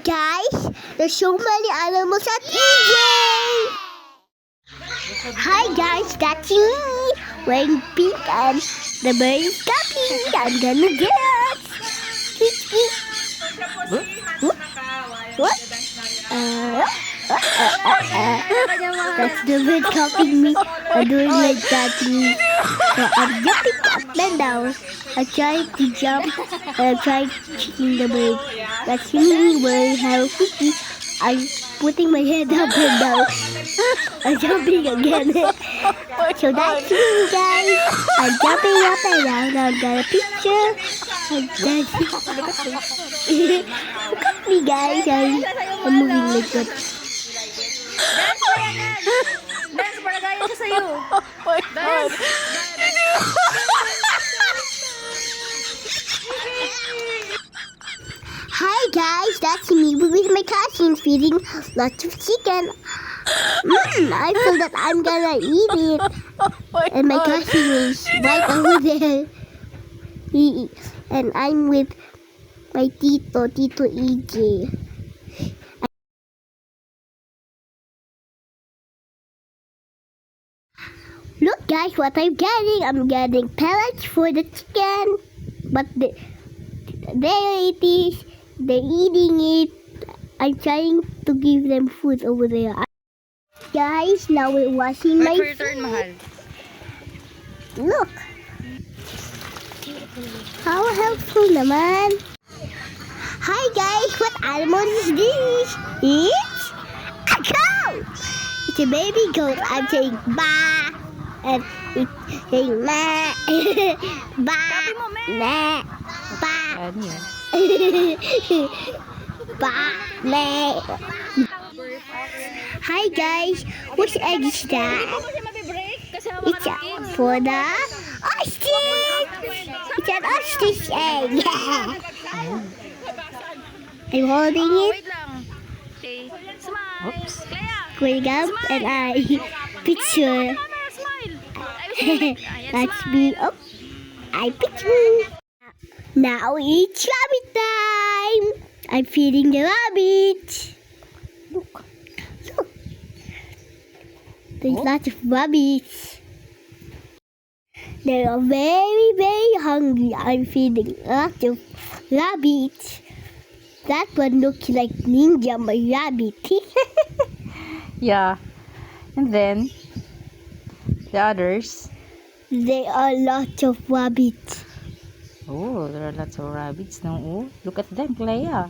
guys, there's so many animals at EJ. Hi guys, that's me, wearing pink and the bird is coming. I'm gonna get. What? That's the bird copying me. I'm doing like that to me. So I'm jumping up and down. I'm trying to jump and I'm trying to chasing the bird. That's me wearing Hello Kitty. I'm putting my head up and down. I'm jumping again. So that's me, guys. I'm jumping up and down. I've got a picture. I'm dancing. Look at me, guys. I'm moving like that. Dance, palagayan siya sa'yo. Dance. Hi guys, that's me with my cousin feeding lots of chicken. I feel that I'm gonna eat it. And my cousin is right over there. And I'm with my Tito EJ. Look guys, what I'm getting. I'm getting pellets for the chicken. But there it is. They're eating it. I'm trying to give them food over there. Guys, now we're washing my feet. Mahal. Look. How helpful naman. Hi guys, what animal is this? It's a cow. It's a baby goat. I'm saying ba. And it's saying ma. Ba. Ma. Ba. Hi guys, which egg is that? It's for the ostrich. It's an ostrich egg. I'm holding it. Oops. Going up and I picture. That's me. Oh, I picture. Now it's rabbit time! I'm feeding the rabbit. Look. There's lots of rabbits. They are very, very hungry. I'm feeding lots of rabbits. That one looks like Ninja, my rabbit. Yeah. And then, the others. There are lots of rabbits. Oh, there are lots of rabbits now. Oh, look at them, Clea.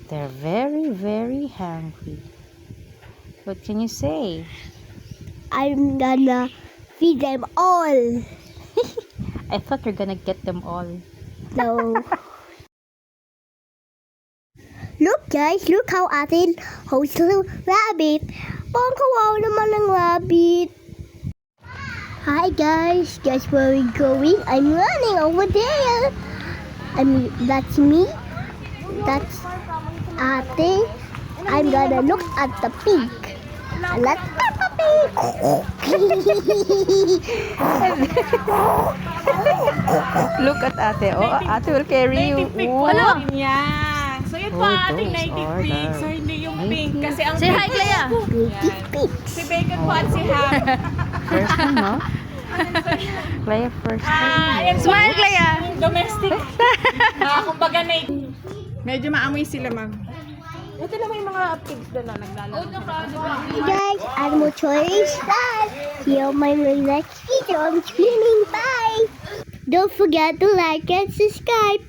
They're very, very hungry. What can you say? I'm gonna feed them all. I thought you're gonna get them all. No. Look guys, look how atin holds the rabbit. Parang kawawa naman ng rabbit. Hi guys, guess where we're going? I'm running over there. That's me. That's ate. I'm gonna look at the pig. And that's Peppa Pig. Look at ate. Oh, ate will carry you. Oh. So yun po ang ating native pig. So hindi yung pink. Kasi ang Say hi, Clea. Native pigs. si Bacon po at si Ham. First one, no? Clea first. Ayan po, Smile, Clea. domestic. Kumbaga medyo maamoy sila, ma'am. Ito naman yung mga pigs doon na naglalaro. Hey guys, Animal Choice Style. Here my next video. I'm streaming. Bye. Don't forget to like and subscribe.